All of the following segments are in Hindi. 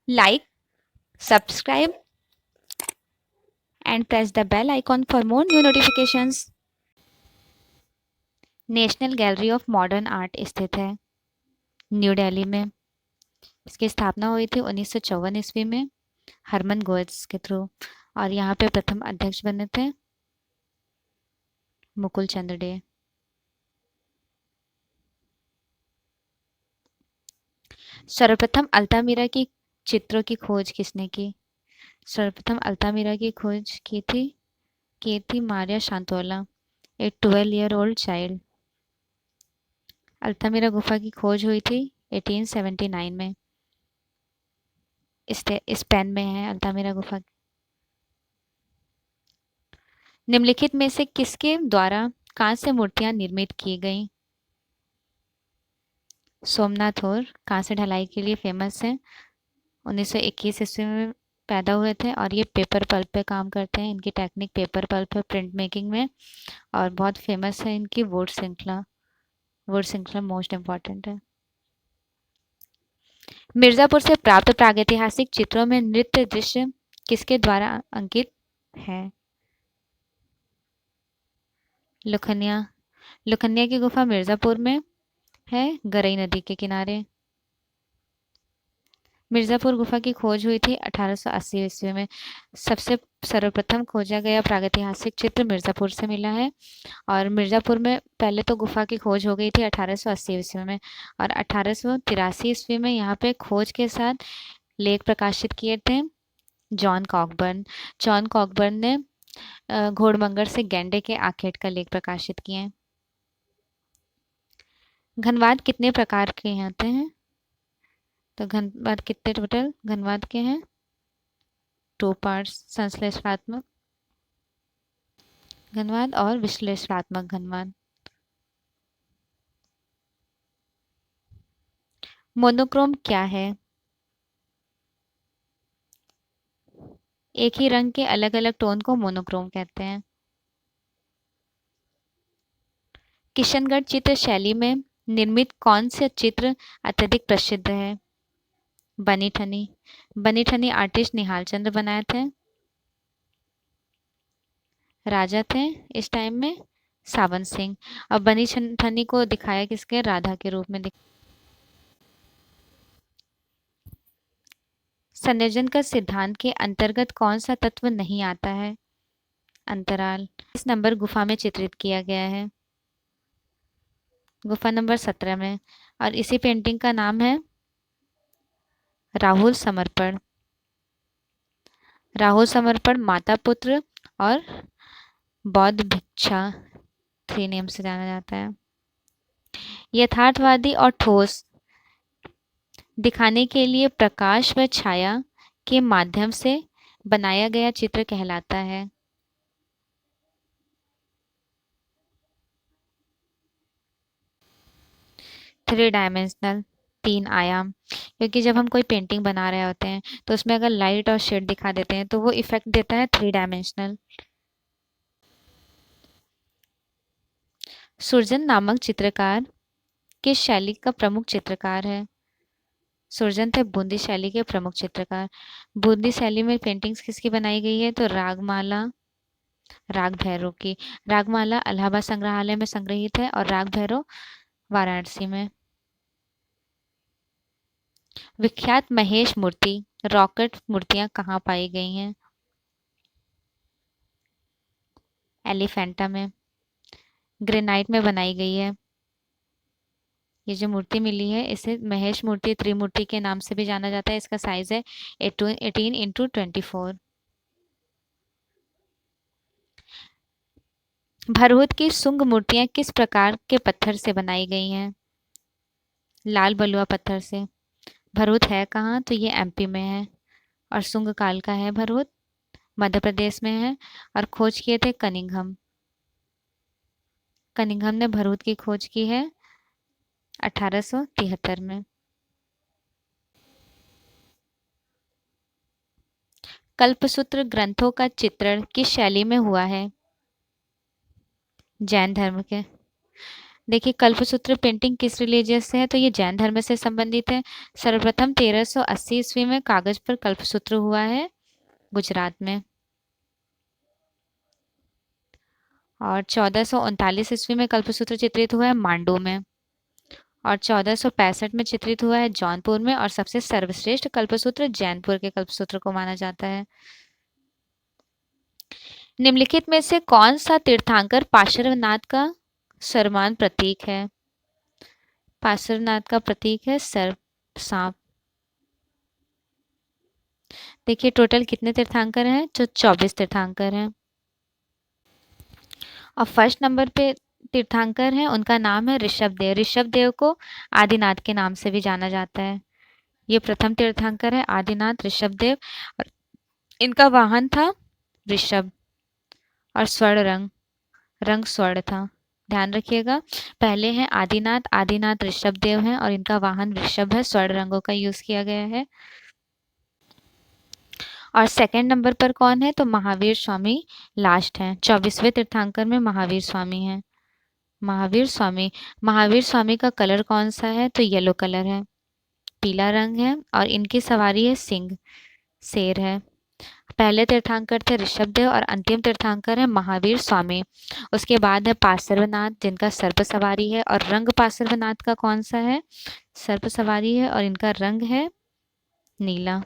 Like, subscribe, and press the bell icon for more new notifications. National gallery of modern art स्थित है न्यू दिल्ली में। इसकी स्थापना हुई थी 1954 ईस्वी में हरमन गोएट्स के थ्रू, और यहाँ पे प्रथम अध्यक्ष बने थे मुकुल चंद्र डे। सर्वप्रथम अल्तामिरा की चित्रों की खोज किसने की? सर्वप्रथम अल्तामिरा की खोज की थी मारिया शांतोला, ए 12-year-old चाइल्ड। अल्तामिरा गुफा की खोज हुई थी 1879 में। स्पेन में है अल्तामिरा गुफा। निम्नलिखित में से किसके द्वारा कांस्य मूर्तियां निर्मित की गईं? सोमनाथ और कांस्य ढलाई के लिए फेमस है। 1921 ईस्वी में पैदा हुए थे और ये पेपर पल्प पे काम करते हैं। इनकी टेक्निक पेपर पल्प है प्रिंट मेकिंग में, और बहुत फेमस है इनकी वुड श्रृंखला। वुड श्रृंखला मोस्ट इम्पॉर्टेंट है। मिर्जापुर से प्राप्त प्रागैतिहासिक चित्रों में नृत्य दृश्य किसके द्वारा अंकित है? लुखनिया। लुखनिया की गुफा मिर्जापुर में है, गरई नदी के किनारे। मिर्जापुर गुफा की खोज हुई थी 1880 ईस्वी में। सबसे सर्वप्रथम खोजा गया प्रागैतिहासिक चित्र मिर्जापुर से मिला है, और मिर्जापुर में पहले तो गुफा की खोज हो गई थी 1880 ईस्वी में, और 1883 ईस्वी में यहाँ पे खोज के साथ लेख प्रकाशित किए थे जॉन कॉकबर्न। जॉन कॉकबर्न ने घोड़मंगर से गैंडे के आखेट का लेख प्रकाशित किए। घनवाद कितने प्रकार के होते हैं? तो घनवाद कितने टोटल घनवाद के हैं? 2 पार्ट्स, संश्लेषणात्मक घनवाद और विश्लेषणात्मक घनवाद। मोनोक्रोम क्या है? एक ही रंग के अलग अलग टोन को मोनोक्रोम कहते हैं। किशनगढ़ चित्र शैली में निर्मित कौन से चित्र अत्यधिक प्रसिद्ध है? बनी ठनी। बनी ठनी आर्टिस्ट निहाल चंद्र बनाए थे। राजा थे इस टाइम में सावन सिंह, और बनी ठनी को दिखाया किसके? राधा के रूप में। संयोजन का सिद्धांत के अंतर्गत कौन सा तत्व नहीं आता है? अंतराल। इस नंबर गुफा में चित्रित किया गया है? गुफा नंबर 17 में, और इसी पेंटिंग का नाम है राहुल समर्पण। राहुल समर्पण, माता पुत्र और बौद्ध भिक्षा 3 नेम से जाना जाता है। यथार्थवादी और ठोस दिखाने के लिए प्रकाश व छाया के माध्यम से बनाया गया चित्र कहलाता है? 3 डायमेंशनल, 3 आयाम। क्योंकि जब हम कोई पेंटिंग बना रहे होते हैं तो उसमें अगर लाइट और शेड दिखा देते हैं तो वो इफेक्ट देता है 3 डायमेंशनल। सुरजन नामक चित्रकार किस शैली का प्रमुख चित्रकार है? सुरजन थे बूंदी शैली के प्रमुख चित्रकार। बूंदी शैली में पेंटिंग्स किसकी बनाई गई है? तो रागमाला, राग भैरव की। रागमाला इलाहाबाद संग्रहालय में संग्रहित है, और राग भैरव वाराणसी में। विख्यात महेश मूर्ति रॉकेट मूर्तियां कहाँ पाई गई हैं? एलिफेंटा में। ग्रेनाइट में बनाई गई है। ये जो मूर्ति मिली है इसे महेश मूर्ति त्रिमूर्ति के नाम से भी जाना जाता है। इसका साइज है 18x24। भरहुत की शुंग मूर्तियां किस प्रकार के पत्थर से बनाई गई हैं? लाल बलुआ पत्थर से। भरहुत है कहाँ? तो ये एमपी में है, और शुंग काल का है भरहुत, मध्य प्रदेश में है, और खोज किए थे कनिंघम। कनिंघम ने भरहुत की खोज की है 1873 में। कल्पसूत्र ग्रंथों का चित्रण किस शैली में हुआ है? जैन धर्म के। देखिए कल्पसूत्र पेंटिंग किस रिलीजियस से है, तो ये जैन धर्म से संबंधित है। सर्वप्रथम 1380 ईस्वी में कागज पर कल्पसूत्र हुआ है गुजरात में, और 1439 ईस्वी में कल्पसूत्र चित्रित हुआ है मांडू में, और 1465 में चित्रित हुआ है जौनपुर में, और सबसे सर्वश्रेष्ठ कल्पसूत्र जैनपुर के कल्पसूत्र को माना जाता है। निम्नलिखित में से कौन सा तीर्थंकर पार्श्वनाथ का सर्वमान्य प्रतीक है? पार्श्वनाथ का प्रतीक है सर्प, सांप। देखिए टोटल कितने तीर्थंकर हैं, जो 24 तीर्थंकर हैं। और फर्स्ट नंबर पे तीर्थंकर हैं, उनका नाम है ऋषभदेव। ऋषभदेव को आदिनाथ के नाम से भी जाना जाता है। ये प्रथम तीर्थंकर है आदिनाथ ऋषभदेव, और इनका वाहन था ऋषभ, और स्वर्ण रंग, रंग स्वर्ण था। ध्यान रखिएगा, पहले हैं आदिनाथ, आदिनाथ ऋषभदेव हैं और इनका वाहन ऋषभ है, स्वर्ण रंगों का यूज किया गया है। और सेकंड नंबर पर कौन है, तो महावीर स्वामी लास्ट हैं। 24वें तीर्थंकर में महावीर स्वामी हैं। महावीर स्वामी, महावीर स्वामी का कलर कौन सा है, तो येलो कलर है, पीला रंग है, और इनकी सवारी है सिंह, शेर है। पहले तीर्थंकर थे ऋषभदेव और अंतिम तीर्थंकर है महावीर स्वामी। उसके बाद है पार्श्वनाथ, जिनका सर्प सवारी है, और रंग पार्श्वनाथ का कौन सा है, सर्प सवारी है, और इनका रंग है नीला,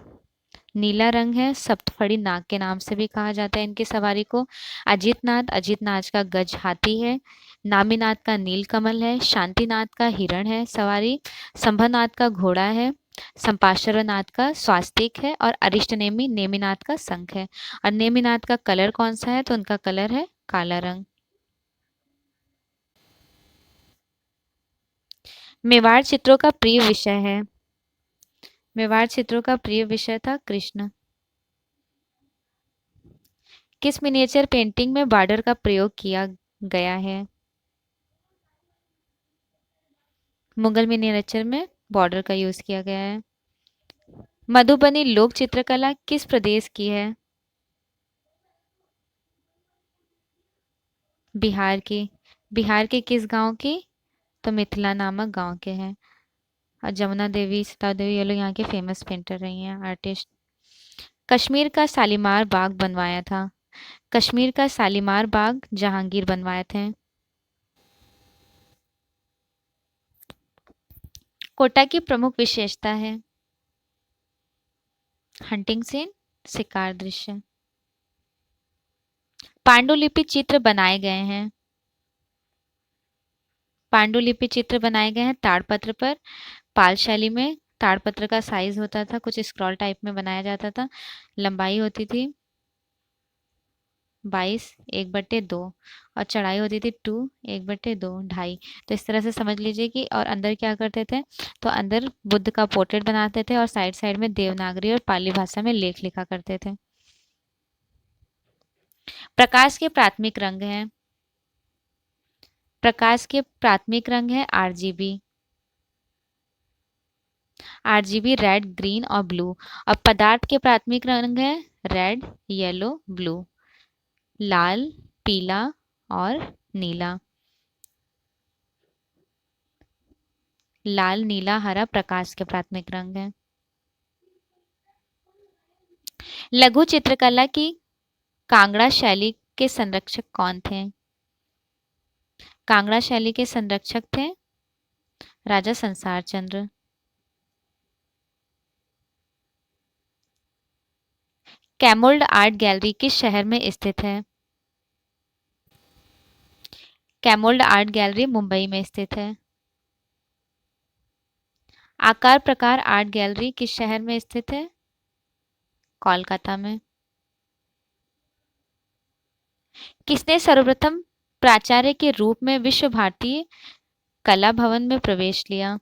नीला रंग है। सप्तफड़ी नाग के नाम से भी कहा जाता है इनकी सवारी को। अजितनाथ, अजितनाथ का गज हाथी है। नामीनाथ का नीलकमल है। शांतिनाथ का हिरण है सवारी। संभवनाथ का घोड़ा है। संपार्श्वनाथ का स्वास्तिक है, और अरिष्टनेमी नेमिनाथ का शंख है। और नेमिनाथ का कलर कौन सा है, तो उनका कलर है काला रंग। मेवाड़ चित्रों का प्रिय विषय है, मेवाड़ चित्रों का प्रिय विषय था कृष्ण। किस मिनिएचर पेंटिंग में बॉर्डर का प्रयोग किया गया है? मुगल मिनिएचर में बॉर्डर का यूज किया गया है। मधुबनी लोक चित्रकला किस प्रदेश की है? बिहार की। बिहार के किस गांव की? तो मिथिला नामक गांव के हैं। और जमुना देवी, सीता देवी, ये लोग यहाँ के फेमस पेंटर रही हैं, आर्टिस्ट। कश्मीर का शालीमार बाग बनवाया था? कश्मीर का शालीमार बाग जहांगीर बनवाए थे। कोटा की प्रमुख विशेषता है? हंटिंग सीन, शिकार दृश्य। पांडुलिपि चित्र बनाए गए हैं? पांडुलिपि चित्र बनाए गए हैं ताड़पत्र पर। पाल शैली में ताड़पत्र का साइज होता था, कुछ स्क्रॉल टाइप में बनाया जाता था। लंबाई होती थी 22 1/2, और चढ़ाई होती थी 2 1/2 ढाई। तो इस तरह से समझ लीजिए कि, और अंदर क्या करते थे, तो अंदर बुद्ध का पोर्ट्रेट बनाते थे, और साइड साइड में देवनागरी और पाली भाषा में लेख लिखा करते थे। प्रकाश के प्राथमिक रंग हैं? प्रकाश के प्राथमिक रंग है आरजीबी। आरजीबी रेड, ग्रीन और ब्लू। और पदार्थ के प्राथमिक रंग है रेड, येलो, ब्लू, लाल, पीला और नीला। लाल, नीला, हरा प्रकाश के प्राथमिक रंग है। लघु चित्रकला की कांगड़ा शैली के संरक्षक कौन थे? कांगड़ा शैली के संरक्षक थे राजा संसार चंद्र। कैमोल्ड आर्ट गैलरी किस शहर में स्थित है? कैमोल्ड आर्ट गैलरी मुंबई में स्थित है। आकार प्रकार आर्ट गैलरी किस शहर में स्थित है? कोलकाता में। किसने सर्वप्रथम प्राचार्य के रूप में विश्व भारती कला भवन में प्रवेश लिया?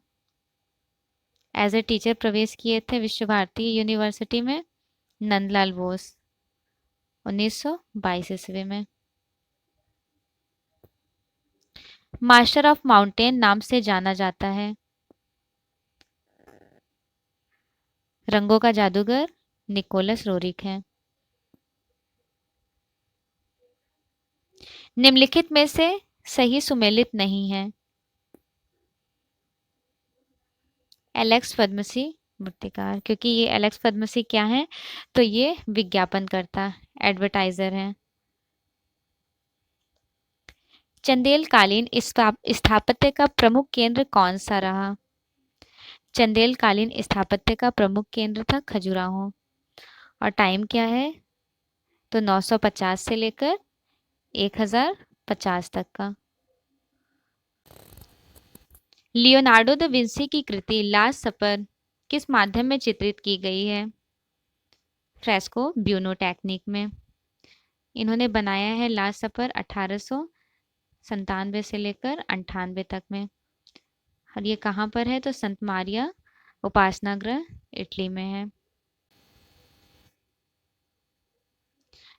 एज ए टीचर प्रवेश किए थे विश्व भारती यूनिवर्सिटी में नंदलाल बोस 1922 ईस्वी में। मास्टर ऑफ माउंटेन नाम से जाना जाता है? रंगों का जादूगर निकोलस रोरिक है। निम्नलिखित में से सही सुमेलित नहीं है? एलेक्स पद्मश्री मूर्तिकार, क्योंकि ये एलेक्स पद्मश्री क्या है, तो ये विज्ञापन करता, एडवर्टाइजर हैं। चंदेल कालीन स्थापत्य का प्रमुख केंद्र कौन सा रहा? चंदेल कालीन स्थापत्य का प्रमुख केंद्र था खजुराहो। और टाइम क्या है, तो 950 से लेकर 1050 तक का। लियोनार्डो द विंसी की कृति लास्ट सपर किस माध्यम में चित्रित की गई है? फ्रेस्को ब्यूनो टेक्निक में। इन्होंने बनाया है लास्ट सपर 1897 से लेकर 98 तक में। और ये कहाँ पर है, तो संत मारिया उपासना गृह इटली में है।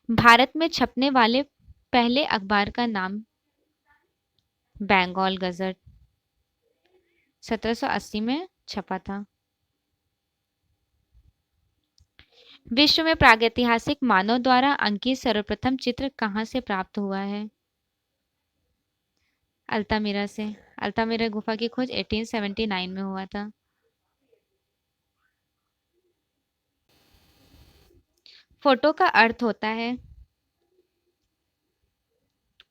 भारत में छपने वाले पहले अखबार का नाम? बंगाल गजट, 1780 में छपा था। विश्व में प्रागैतिहासिक मानव द्वारा अंकित सर्वप्रथम चित्र कहाँ से प्राप्त हुआ है? अल्तामिरा से। अल्तामिरा गुफा की खोज 1879 में हुआ था। फोटो का अर्थ होता है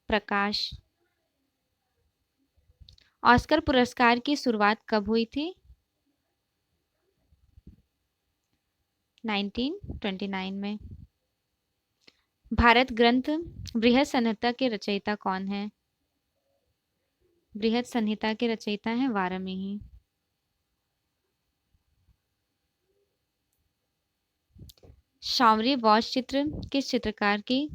प्रकाश। ऑस्कर पुरस्कार की शुरुआत कब हुई थी? 1929 में। भारत ग्रंथ बृहत संहिता के रचयिता कौन है? बृहत संहिता के रचयिता हैं वारामिहि। शामरी वॉश चित्र किस चित्रकार की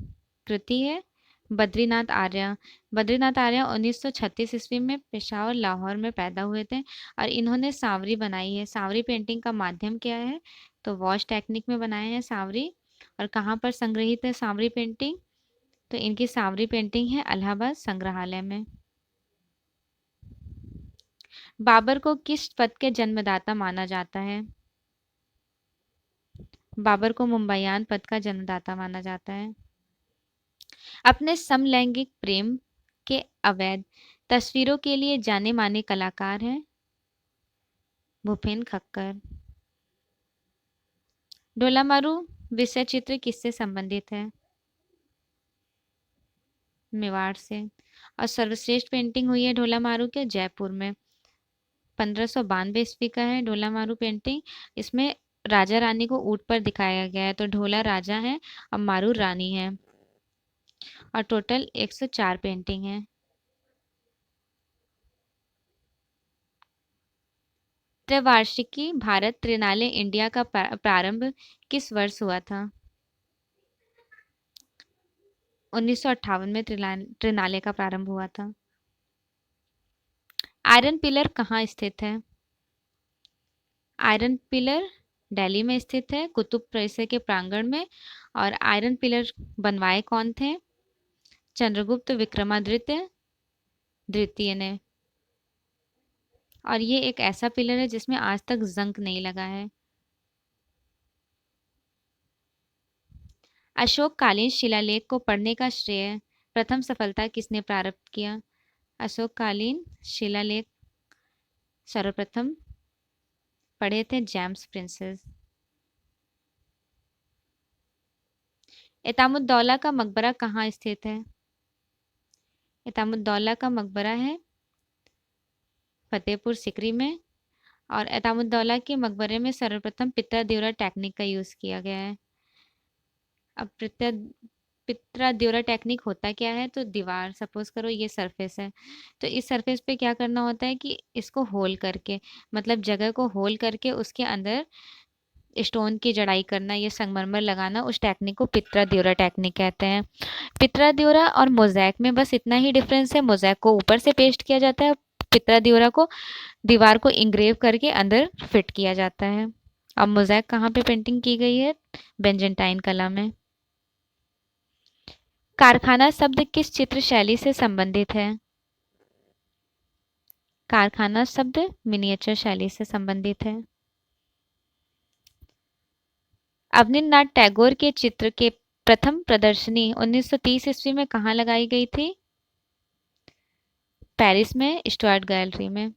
कृति है? बद्रीनाथ आर्य। बद्रीनाथ आर्य 1936 ईस्वी में पेशावर लाहौर में पैदा हुए थे और इन्होंने सांवरी बनाई है। सांवरी पेंटिंग का माध्यम क्या है, तो वॉश टेक्निक में बनाए हैं सांवरी। और कहाँ पर संग्रहित है सांवरी पेंटिंग, तो इनकी सांवरी पेंटिंग है इलाहाबाद संग्रहालय में। बाबर को किस पद के जन्मदाता माना जाता है? बाबर को मुंबईयान पद का जन्मदाता माना जाता है। अपने समलैंगिक प्रेम के अवैध तस्वीरों के लिए जाने माने कलाकार हैं भूपेन खक्कर। ढोलामारू विषय चित्र किससे संबंधित है? मेवाड़ से। और सर्वश्रेष्ठ पेंटिंग हुई है ढोलामारू के जयपुर में। 1592 ईस्वी का है ढोलामारू पेंटिंग। इसमें राजा रानी को ऊंट पर दिखाया गया है, तो ढोला राजा है और मारू रानी है। और टोटल 104 पेंटिंग है। त्रैवार्षिकी भारत त्रिनाले इंडिया का प्रारंभ किस वर्ष हुआ था? 1958 में त्रिनाले का प्रारंभ हुआ था। आयरन पिलर कहाँ स्थित है? आयरन पिलर दिल्ली में स्थित है कुतुब परिसर के प्रांगण में। और आयरन पिलर बनवाए कौन थे? चंद्रगुप्त विक्रमादित्य द्वितीय ने। और ये एक ऐसा पिलर है जिसमें आज तक जंग नहीं लगा है। अशोककालीन शिलालेख को पढ़ने का श्रेय प्रथम सफलता किसने प्राप्त किया? अशोककालीन शिलालेख सर्वप्रथम पढ़े थे जेम्स प्रिंसेस। इतामुद्दौला का मकबरा कहाँ स्थित है? इतामुद्दौला का मकबरा है फतेहपुर सिकरी में। और इतामुद्दौला के मकबरे में सर्वप्रथम पित्रा देवरा टेक्निक का यूज किया गया है। अब पित्रा देवरा टेक्निक होता क्या है, तो दीवार सपोज करो ये सरफेस है, तो इस सरफेस पे क्या करना होता है कि इसको होल करके, मतलब जगह को होल करके उसके अंदर स्टोन की जड़ाई करना, ये संगमरमर लगाना, उस टेक्निक को पित्रा देवरा टेक्निक कहते हैं। पित्रा देवरा और मोज़ैक में बस इतना ही डिफरेंस है, मोज़ैक को ऊपर से पेस्ट किया जाता है, पित्रा देवरा को दीवार को इंग्रेव करके अंदर फिट किया जाता है। अब मोज़ैक कहाँ पे पेंटिंग की गई है? बेंजेंटाइन कला में। कारखाना शब्द किस चित्र शैली से संबंधित है? कारखाना शब्द मिनिएचर शैली से संबंधित है। अवनींद्रनाथ टैगोर के चित्र के प्रथम प्रदर्शनी 1930 ईस्वी में कहाँ लगाई गई थी? पेरिस में स्टुअर्ट गैलरी में।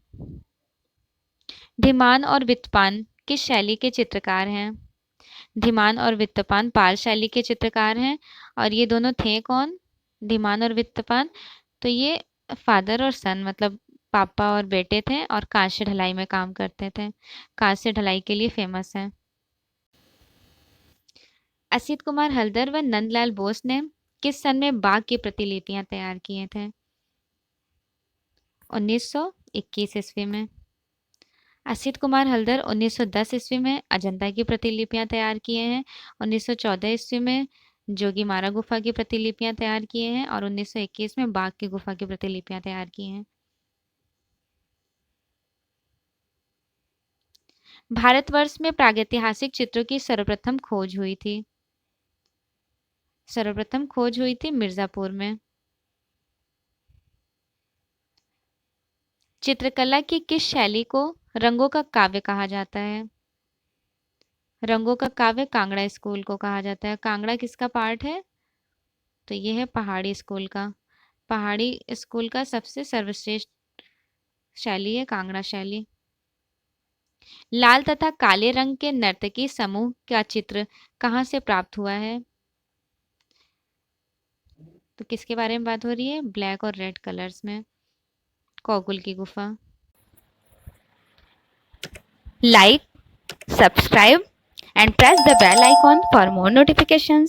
धीमान और वित्तपान किस शैली के चित्रकार हैं? धीमान और वित्तपान पाल शैली के चित्रकार हैं। और ये दोनों थे कौन? धीमान और वित्तपान। तो ये फादर और सन, मतलब पापा और बेटे थे, और कांस्य ढलाई में काम करते थे। कांस्य ढलाई के लिए फेमस है। असित कुमार हल्दर व नंदलाल बोस ने किस सन में बाघ की प्रतिलिपियां तैयार किए थे? 1921 ईस्वी में। असित कुमार हल्दर 1910 ईस्वी में अजंता की प्रतिलिपियां तैयार किए हैं। 1914 ईस्वी में जोगीमारा गुफा की प्रतिलिपियां तैयार किए हैं। और 1921 में बाघ की गुफा की प्रतिलिपियां तैयार की हैं। भारतवर्ष में प्रागैतिहासिक चित्रों की सर्वप्रथम खोज हुई थी। सर्वप्रथम खोज हुई थी मिर्जापुर में। चित्रकला की किस शैली को रंगों का काव्य कहा जाता है? रंगों का काव्य कांगड़ा स्कूल को कहा जाता है। कांगड़ा किसका पार्ट है? तो ये है पहाड़ी स्कूल का। पहाड़ी स्कूल का सबसे सर्वश्रेष्ठ शैली है कांगड़ा शैली। लाल तथा काले रंग के नर्तकी समूह का चित्र कहाँ से प्राप्त हुआ है? तो किसके बारे में बात हो रही है? ब्लैक और रेड कलर्स में। कौगुल की गुफा। Like, subscribe and press the bell icon for more notifications.